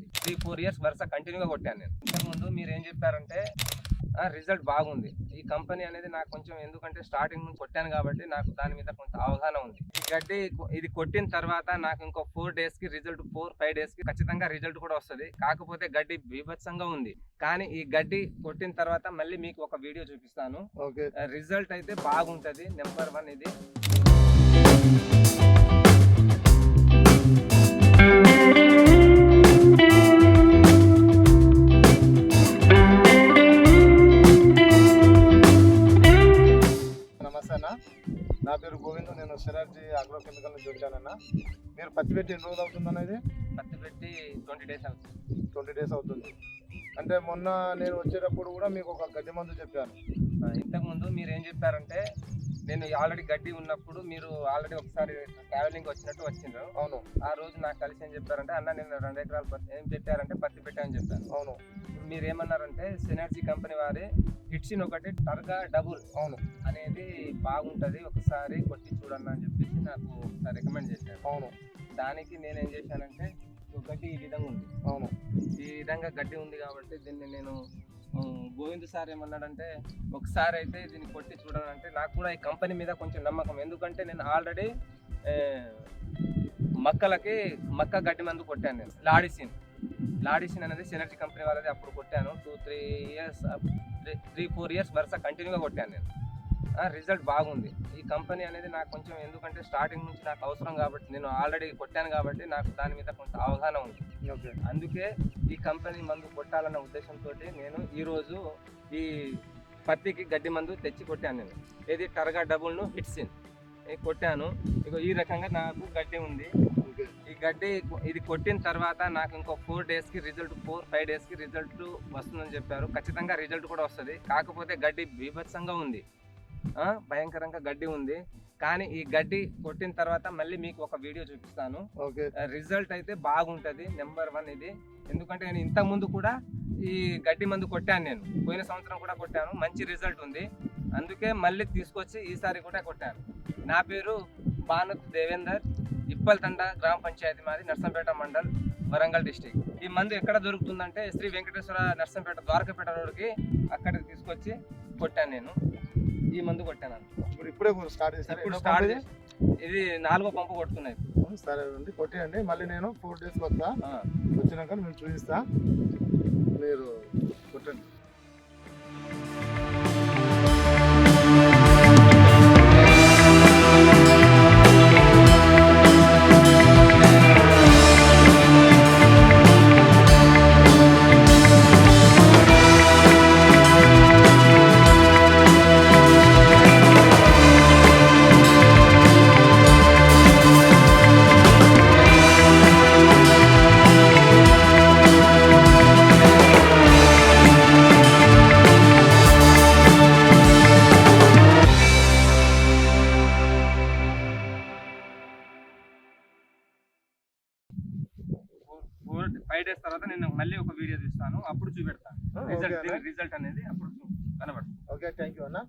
ఉంది. 3-4 ఇయర్స్ వరుస కంటిన్యూగా కొట్టాను నేను. ఇంతకుముందు మీరు ఏం చెప్పారంటే రిజల్ట్ బాగుంది. ఈ కంపెనీ అనేది నాకు కొంచెం ఎందుకంటే స్టార్టింగ్ నుంచి కొట్టాను కాబట్టి నాకు దాని మీద కొంత అవగాహన ఉంది. ఈ గడ్డి ఇది కొట్టిన తర్వాత నాకు ఇంకో 4 డేస్ కి రిజల్ట్ 4-5 డేస్ కి ఖచ్చితంగా రిజల్ట్ కూడా వస్తుంది. కాకపోతే గడ్డి బీభత్సంగా ఉంది. కానీ ఈ గడ్డి కొట్టిన తర్వాత మళ్ళీ మీకు ఒక వీడియో చూపిస్తాను. రిజల్ట్ అయితే బాగుంటది. నెంబర్ 1 ఇది. నా పేరు గోవింద్. నేను సిరార్జీ అగ్రో కెమికల్ నుంచి వచ్చానన్నా. మీరు పత్తి పెట్టి ఎన్ని రోజులు అవుతుందన్న? ఇది పత్తి పెట్టి 20 డేస్ అవుతుంది. 20 డేస్ అవుతుంది. అంటే మొన్న నేను వచ్చేటప్పుడు కూడా మీకు ఒక గడ్డి మందు చెప్పాను. ఇంతకుముందు మీరు ఏం చెప్పారంటే నేను ఆల్రెడీ గడ్డి ఉన్నప్పుడు మీరు ఆల్రెడీ ఒకసారి ట్రావెలింగ్ వచ్చినట్టు వచ్చిండ్రు. అవును. ఆ రోజు నాకు కలిసి ఏం చెప్పారంటే అన్న నేను 2 ఎకరాలు పత్తి ఏం పెట్టారంటే పత్తి పెట్టామని చెప్పాను. అవును. మీరు ఏమన్నారంటే సినర్జీ కంపెనీ వారి హిట్సిన్ ఒకటి టర్గా డబుల్ అవును అనేది బాగుంటది, ఒకసారి కొట్టి చూడన్న అని చెప్పేసి నాకు ఒకసారి రికమెండ్ చేశారు. అవును. దానికి నేనేం చేశానంటే గడ్డి ఈ విధంగా ఉంది. అవును. ఈ విధంగా గడ్డి ఉంది కాబట్టి దీన్ని నేను గోవింద్ సార్ ఏమన్నాడంటే ఒకసారి అయితే దీన్ని కొట్టి చూడాలంటే నాకు కూడా ఈ కంపెనీ మీద కొంచెం నమ్మకం. ఎందుకంటే నేను ఆల్రెడీ మక్క గడ్డి మందు కొట్టాను నేను. లాడిసిన్ అనేది సినర్జీ కంపెనీ వాళ్ళది. అప్పుడు కొట్టాను 3-4 ఇయర్స్ వరుస కంటిన్యూగా కొట్టాను నేను. రిజల్ట్ బాగుంది. ఈ కంపెనీ అనేది నాకు కొంచెం ఎందుకంటే స్టార్టింగ్ నుంచి నాకు అవసరం కాబట్టి నేను ఆల్రెడీ కొట్టాను కాబట్టి నాకు దాని మీద కొంత అవగాహన ఉంది. అందుకే ఈ కంపెనీ మందు కొట్టాలన్న ఉద్దేశంతో నేను ఈరోజు ఈ పత్తికి గడ్డి మందు తెచ్చి కొట్టాను నేను. ఇది టర్గా డబుల్ను హిట్సిన్ కొట్టాను. ఇక ఈ రకంగా నాకు గడ్డి ఉంది. ఈ గడ్డి ఇది కొట్టిన తర్వాత నాకు ఇంకో 4 డేస్కి రిజల్ట్ 4-5 డేస్కి రిజల్ట్ వస్తుందని చెప్పారు. ఖచ్చితంగా రిజల్ట్ కూడా వస్తుంది. కాకపోతే గడ్డి బీభత్సంగా ఉంది, భయంకరంగా గడ్డి ఉంది. కానీ ఈ గడ్డి కొట్టిన తర్వాత మళ్ళీ మీకు ఒక వీడియో చూపిస్తాను. రిజల్ట్ అయితే బాగుంటది. నెంబర్ 1 ఇది. ఎందుకంటే నేను ఇంతకు ముందు కూడా ఈ గడ్డి మందు కొట్టాను. నేను పోయిన సంవత్సరం కూడా కొట్టాను, మంచి రిజల్ట్ ఉంది. అందుకే మళ్ళీ తీసుకొచ్చి ఈసారి కూడా కొట్టాను. నా పేరు బానత్ దేవేందర్, ఇప్పల్తండ గ్రామ పంచాయతీ మాది, నర్సంపేట మండల్, వరంగల్ డిస్టిక్. ఈ మందు ఎక్కడ దొరుకుతుందంటే శ్రీ వెంకటేశ్వర నర్సంపేట ద్వారకాపేట రోడ్కి అక్కడికి తీసుకొచ్చి కొట్టాను నేను. ఈ మందు కొట్టాను. ఇప్పుడే స్టార్ట్ చేసి ఇది 4వ పంపు కొడుతున్నాయి. సరే అండి, కొట్టేయండి. మళ్ళీ నేను 4 డేస్ వస్తా. వచ్చినాక మేము చూపిస్తా, మీరు కొట్టండి. ఫైవ్ డేస్ తర్వాత నేను మళ్ళీ ఒక వీడియో తీస్తాను, అప్పుడు చూపెడతాను రిజల్ట్ అనేది, అప్పుడు కనబడుతుంది. ఓకే, థ్యాంక్ యూ అన్న.